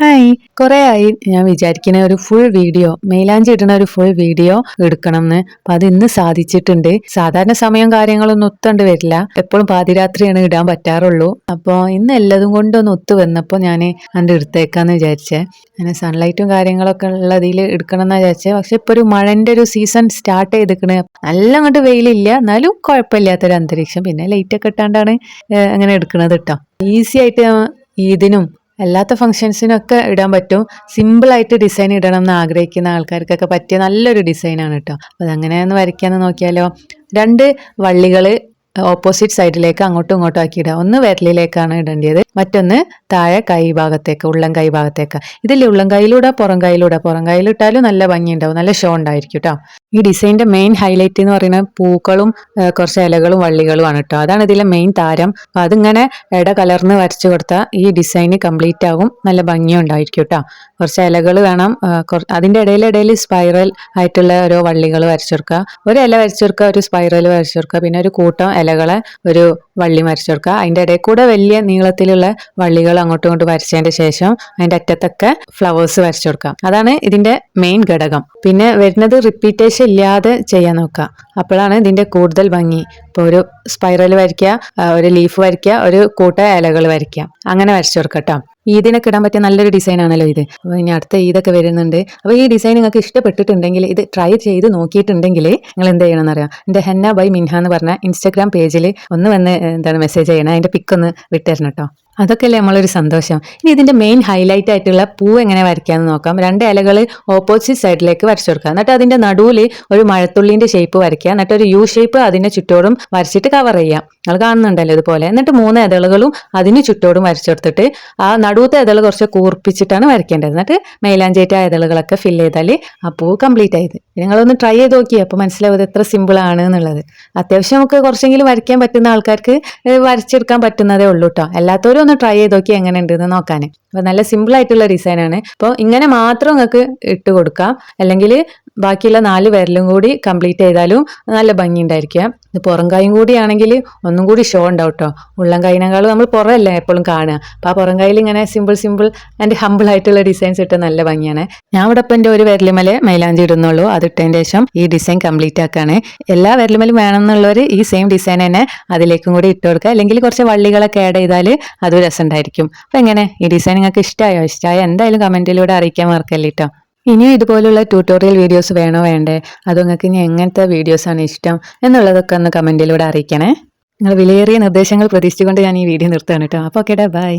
Hi, കുറേ ആയി ഞാൻ വിചാരിക്കുന്ന ഒരു ഫുൾ വീഡിയോ, മെയിലാഞ്ചി ഇടുന്ന ഒരു ഫുൾ വീഡിയോ എടുക്കണം എന്ന്. അപ്പൊ അത് ഇന്ന് സാധിച്ചിട്ടുണ്ട്. സാധാരണ സമയം കാര്യങ്ങളൊന്നും ഒത്തുകൊണ്ട് വരില്ല, എപ്പോഴും പാതിരാത്രിയാണ് ഇടാൻ പറ്റാറുള്ളൂ. അപ്പോൾ ഇന്ന് എല്ലതും കൊണ്ടൊന്ന് ഒത്തു വന്നപ്പോൾ ഞാൻ അതിൻ്റെ എടുത്തേക്കാന്ന് വിചാരിച്ചേ. അങ്ങനെ സൺലൈറ്റും കാര്യങ്ങളൊക്കെ ഉള്ളതിൽ എടുക്കണം എന്ന് വിചാരിച്ചേ. പക്ഷെ ഇപ്പോൾ ഒരു മഴൻ്റെ ഒരു സീസൺ സ്റ്റാർട്ട് ചെയ്തിക്കണ്. നല്ല അങ്ങോട്ട് വെയിലില്ല, എന്നാലും കുഴപ്പമില്ലാത്തൊരു അന്തരീക്ഷം. പിന്നെ ലൈറ്റൊക്കെ ഇട്ടാണ്ടാണ് അങ്ങനെ എടുക്കുന്നത് കേട്ടോ. ഈസി ആയിട്ട് ഇതിനും അല്ലാത്ത ഫംഗ്ഷൻസിനൊക്കെ ഇടാൻ പറ്റും. സിമ്പിളായിട്ട് ഡിസൈൻ ഇടണം എന്ന് ആഗ്രഹിക്കുന്ന ആൾക്കാർക്കൊക്കെ പറ്റിയ നല്ലൊരു ഡിസൈനാണ് കേട്ടോ. അപ്പോൾ അതങ്ങനെയൊന്ന് വരയ്ക്കാമെന്ന് നോക്കിയാലോ. 2 വള്ളികൾ ഓപ്പോസിറ്റ് സൈഡിലേക്ക് അങ്ങോട്ടും ഇങ്ങോട്ടും ആക്കി ഇടുക. ഒന്ന് വിരലിലേക്കാണ് ഇടേണ്ടത്, മറ്റൊന്ന് താഴെ കൈ ഭാഗത്തേക്ക്, ഉള്ളം കൈ ഭാഗത്തേക്ക്. ഇതിൽ ഉള്ളം കൈയിലൂടെ പുറം കൈയിലിട്ടാലും നല്ല ഭംഗിയുണ്ടാവും, നല്ല ഷോ ഉണ്ടായിരിക്കും കേട്ടോ. ഈ ഡിസൈനിന്റെ മെയിൻ ഹൈലൈറ്റ് എന്ന് പറയുന്നത് പൂക്കളും കുറച്ച് ഇലകളും വള്ളികളുമാണ് കേട്ടോ. അതാണ് ഇതിലെ മെയിൻ താരം. അപ്പം അതിങ്ങനെ കലർന്ന് വരച്ചു കൊടുത്താൽ ഈ ഡിസൈൻ കംപ്ലീറ്റ് ആകും, നല്ല ഭംഗിയും ഉണ്ടായിരിക്കും കേട്ടോ. കുറച്ച് ഇലകൾ വേണം, അതിൻ്റെ ഇടയിൽ സ്പൈറൽ ആയിട്ടുള്ള ഓരോ വള്ളികൾ വരച്ചു കൊടുക്കുക. ഒരു ഇല വരച്ചു കൊടുക്കുക, ഒരു സ്പൈറൽ വരച്ചു കൊടുക്കുക, പിന്നെ ഒരു കൂട്ടം ഇലകളെ ഒരു വള്ളി വരച്ചു കൊടുക്കുക. അതിൻ്റെ ഇടയിൽ കൂടെ വലിയ നീളത്തിലുള്ള വള്ളികൾ അങ്ങോട്ടും ഇങ്ങോട്ടും വരച്ചതിന്റെ ശേഷം അതിൻ്റെ അറ്റത്തൊക്കെ ഫ്ലവേഴ്സ് വരച്ചു കൊടുക്കുക. അതാണ് ഇതിന്റെ മെയിൻ ഘടകം. പിന്നെ വരുന്നത് റിപ്പീറ്റേഷൻ ഇല്ലാതെ ചെയ്യാൻ നോക്കുക, അപ്പോഴാണ് ഇതിന്റെ കൂടുതൽ ഭംഗി. ഇപ്പോൾ ഒരു സ്പൈറൽ വരയ്ക്കുക, ഒരു ലീഫ് വരയ്ക്കുക, ഒരു കൂട്ട ഇലകൾ വരയ്ക്കുക, അങ്ങനെ വരച്ചു കൊടുക്കുക കേട്ടോ. ഈദിനൊക്കെ ഇടാൻ പറ്റിയ നല്ലൊരു ഡിസൈൻ ആണല്ലോ ഇത്. അപ്പോൾ ഇനി അടുത്ത ഈദൊക്കെ വരുന്നുണ്ട്. അപ്പോൾ ഈ ഡിസൈൻ നിങ്ങൾക്ക് ഇഷ്ടപ്പെട്ടിട്ടുണ്ടെങ്കിൽ, ഇത് ട്രൈ ചെയ്ത് നോക്കിയിട്ടുണ്ടെങ്കിൽ നിങ്ങൾ എന്ത് ചെയ്യണമെന്ന് അറിയാം. എൻ്റെ ഹെന്ന ബൈ മിൻഹ എന്ന് പറഞ്ഞ ഇൻസ്റ്റാഗ്രാം പേജിൽ ഒന്ന് വന്ന് മെസ്സേജ് ചെയ്യണം, അതിൻ്റെ പിക്കൊന്ന് വിട്ടുതരണം കേട്ടോ. അതൊക്കെയല്ലേ നമ്മളൊരു സന്തോഷം. ഇനി ഇതിന്റെ മെയിൻ ഹൈലൈറ്റ് ആയിട്ടുള്ള പൂ എങ്ങനെ വരയ്ക്കാമെന്ന് നോക്കാം. 2 ഇലകൾ ഓപ്പോസിറ്റ് സൈഡിലേക്ക് വരച്ചു കൊടുക്കുക. എന്നിട്ട് അതിന്റെ നടുവിൽ ഒരു മഴത്തുള്ളിന്റെ ഷേപ്പ് വരയ്ക്കുക. എന്നിട്ട് ഒരു യു ഷേപ്പ് അതിന്റെ ചുറ്റോടും വരച്ചിട്ട് കവർ ചെയ്യാം. നിങ്ങൾ കാണുന്നുണ്ടല്ലോ ഇതുപോലെ. എന്നിട്ട് 3 ഇതളുകളും അതിന് ചുറ്റോടും വരച്ചു കൊടുത്തിട്ട് ആ നടുവത്തെ ഇതൾ കുറച്ച് കൂർപ്പിച്ചിട്ടാണ് വരയ്ക്കേണ്ടത്. എന്നിട്ട് മെയിലാഞ്ചേറ്റ ഇതളുകളൊക്കെ ഫില്ല് ചെയ്താൽ ആ പൂ കംപ്ലീറ്റ് ആയത്. നിങ്ങളൊന്ന് ട്രൈ ചെയ്ത് നോക്കി, അപ്പോൾ മനസ്സിലാവും എത്ര സിമ്പിൾ ആണ് എന്നുള്ളത്. അത്യാവശ്യം നമുക്ക് കുറച്ചെങ്കിലും വരയ്ക്കാൻ പറ്റുന്ന ആൾക്കാർക്ക് വരച്ചെടുക്കാൻ പറ്റുന്നതേ ഉള്ളൂ കേട്ടോ. എല്ലാത്തവരും ഒന്ന് ട്രൈ ചെയ്ത് നോക്കി എങ്ങനെ ഉണ്ടെന്ന് നോക്കാൻ. അപ്പോൾ നല്ല സിമ്പിൾ ആയിട്ടുള്ള ഡിസൈനാണ്. അപ്പോൾ ഇങ്ങനെ മാത്രം നിങ്ങൾക്ക് ഇട്ട് കൊടുക്കാം, അല്ലെങ്കിൽ ബാക്കിയുള്ള 4 വിരലും കൂടി കംപ്ലീറ്റ് ചെയ്താലും നല്ല ഭംഗി ഉണ്ടായിരിക്കാം. ഇത് പുറം കൈയും കൂടി ആണെങ്കിൽ ഒന്നും കൂടി ഷോ ഉണ്ടാവും കേട്ടോ. ഉള്ളം കൈനേക്കാളും നമ്മൾ പുറമല്ലേ എപ്പോഴും കാണുക. അപ്പോൾ ആ പുറം കൈയിൽ ഇങ്ങനെ സിമ്പിൾ ആൻഡ് ഹമ്പിൾ ആയിട്ടുള്ള ഡിസൈൻസ് ഇട്ട് നല്ല ഭംഗിയാണ്. ഞാൻ ഇവിടെ ഇപ്പം എൻ്റെ ഒരു വിരലുമേലെ മൈലാഞ്ചി ഇടുന്നുള്ളൂ. അതിട്ടതിന് ശേഷം ഈ ഡിസൈൻ കംപ്ലീറ്റ് ആക്കാണ്. എല്ലാ വിരലുമേലും വേണമെന്നുള്ളവർ ഈ സെയിം ഡിസൈൻ തന്നെ അതിലേക്കും കൂടി ഇട്ട് കൊടുക്കുക, അല്ലെങ്കിൽ കുറച്ച് വള്ളികളൊക്കെ ആഡ് ചെയ്താൽ അത് രസമുണ്ടായിരിക്കും. അപ്പം എങ്ങനെ ഈ ഡിസൈൻ നിങ്ങൾക്ക് ഇഷ്ടമായോ? എന്തായാലും കമൻറ്റിലൂടെ അറിയിക്കാൻ മറക്കല്ലേ കേട്ടോ. ഇനിയും ഇതുപോലുള്ള ട്യൂട്ടോറിയൽ വീഡിയോസ് വേണ്ടേ? അതോ നിങ്ങൾക്ക് ഇനി എങ്ങനത്തെ വീഡിയോസാണ് ഇഷ്ടം എന്നുള്ളതൊക്കെ ഒന്ന് കമൻറ്റിലൂടെ അറിയിക്കണേ. നിങ്ങൾ വിലയേറിയ നിർദ്ദേശങ്ങൾ പ്രതീക്ഷിച്ചുകൊണ്ട് ഞാൻ ഈ വീഡിയോ നിർത്തുകയാണ് കേട്ടോ. അപ്പോൾ ഓക്കേടാ, ബൈ.